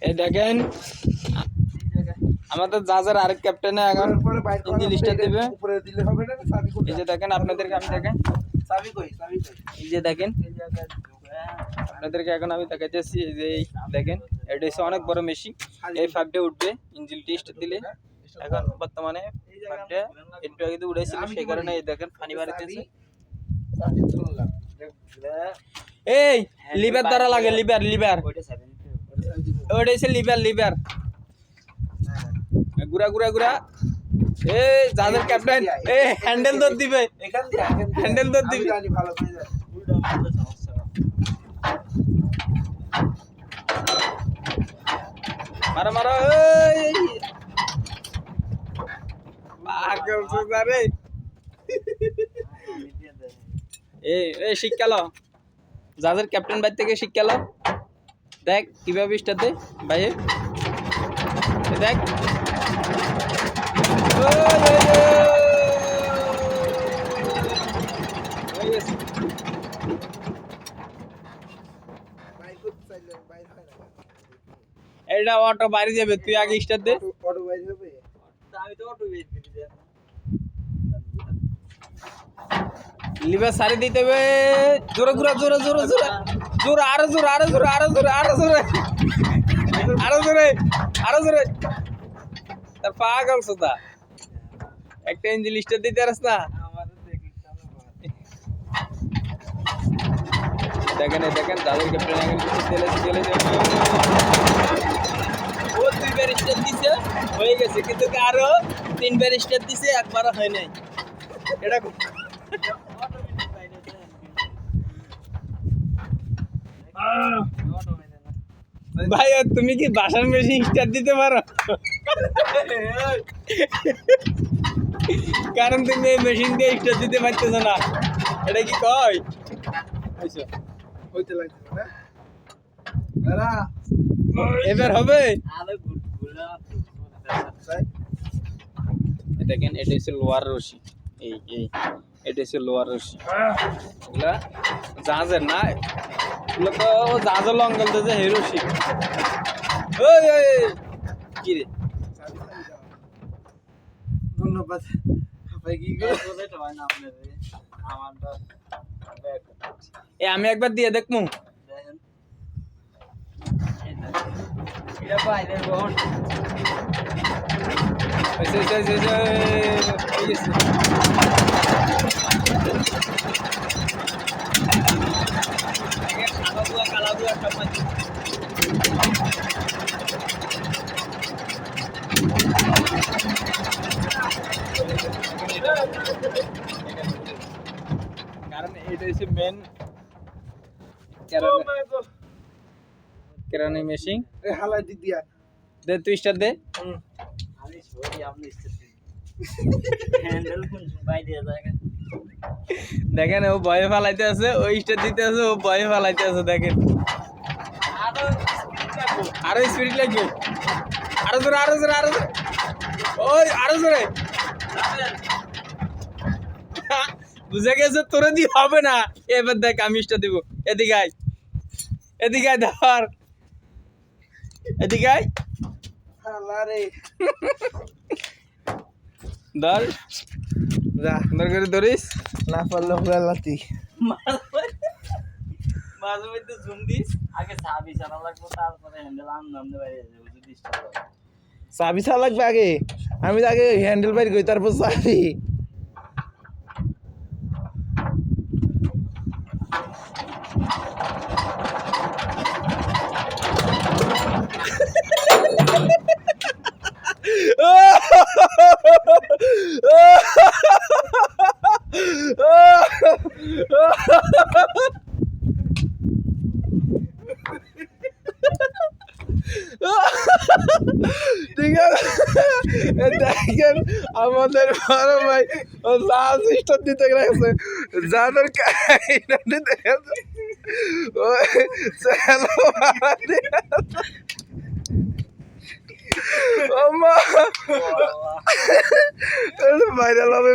এই দেখেন আমাদের জাহাজের আরেক ক্যাপ্টেনে এখন ইঞ্জিন স্টার্ট দিবে। এই যে দেখেন আপনাদেরকে আমি দেখেন এই যে দেখেন আপনাদেরকে এখন আমি দেখাইতেছি। এই যে দেখেন এটা হচ্ছে অনেক বড় মেশিন। এই 5 ডে উঠবে ইঞ্জিন টেস্ট দিলে। এখন বর্তমানে 5 ডে একটু আগে তো উড়াইছিল, সেই কারণে এই দেখেন পানি বাড়িতেছে। এই লিভার দ্বারা লাগে, লিভার ওইটা হচ্ছে লিভার গুড়া গুড়া গুড়া। এই জাহাজের ক্যাপ্টেন এই হ্যান্ডেল ধর দিবে, হ্যান্ডেল ধর দিবে। মারো মারো এই শিক্ষালো জাহাজের ক্যাপ্টেন ভাই থেকে শিক্ষালো। দেখ কিভাবে স্টার্ট দে ভাই, দেখ এটা অটো বাইরে যাবে, তুই আগে স্টার্ট দে। অটো বাইরে যাবে, আমি তো অটো বের করে দিই। লিভার সারি দিতে হবে, জোরে ঘুরা জোরে জোরে জোরে জোরে আরো জোরে আরো জোরে আরো জোরে আরো জোরে আরো জোরে আরো জোরে। তার পাগল সুদা একটা ইঞ্জিন স্টার্ট দিতে পারছ না। দেখেন দেখেন তাদের ক্যাপ্টেন এখন চলে ও 2 বার স্টার্ট দিছে হয়ে গেছে, কিন্তু আরো 3 বার স্টার্ট দিছে, একবারও হয় নাই। এটা ভাই তুমি কি বাসার মেশিন স্টার্ট দিতে পারো? কারণ তুমি এই মেশিন দিয়ে স্টার্ট দিতে পারতেছ না। এটা কি কয় এবার হবে? দেখেন এটা হচ্ছে লোয়ার রশি, এই এটা হচ্ছে লোয়ার রশি। এগুলা জাহাজের না, এগুলো তো জাহাজের লঙ্গল তো যে হে রশি। কি রে ধন্যবাদ। আমি একবার দিয়ে দেখমু। কারণ এটা হচ্ছে মেন কেরানি মেশিন। হালাই দিক দিয়া দে, তুই স্টার্ট দে। আমি সরি আপনি স্টার্ট দিন, হ্যান্ডেল কোন বাই দিয়া জায়গা। দেখেন ও ভয়ে ফালাইতে আছে, ও স্টার্ট দিতে আছে, ও ভয়ে ফালাইতে আছে। দেখেন আরো স্পিড লাগবে, আরো জোরে আরো জোরে আরো জোরে, ওই আরো জোরে। বুঝে গেছে তোরে দিয়ে হবে না। এবার দেখ আমি স্টার্ট দিব। এদিকে আয়, এদিকে আয়, ধর এদিকে আয়, ধর ধর করে ধরিস না পারলে পুরা লাতি মাঝে মধ্যে জুম দিস। আগে চাবি চালা লাগবে, তারপরে হ্যান্ডেল আনতে বাইরে যাবে। যদি চাবি চালা লাগবে আগে, আমি আগে হ্যান্ডেল বাইরে করি, তারপর চাবি। ঠিক আছে দেখেন আমাদের বড় ভাই ও লাল সিস্টেম দিতে গেছে, যাদের দিতে গেছে ও মা ভাইরাল হবে।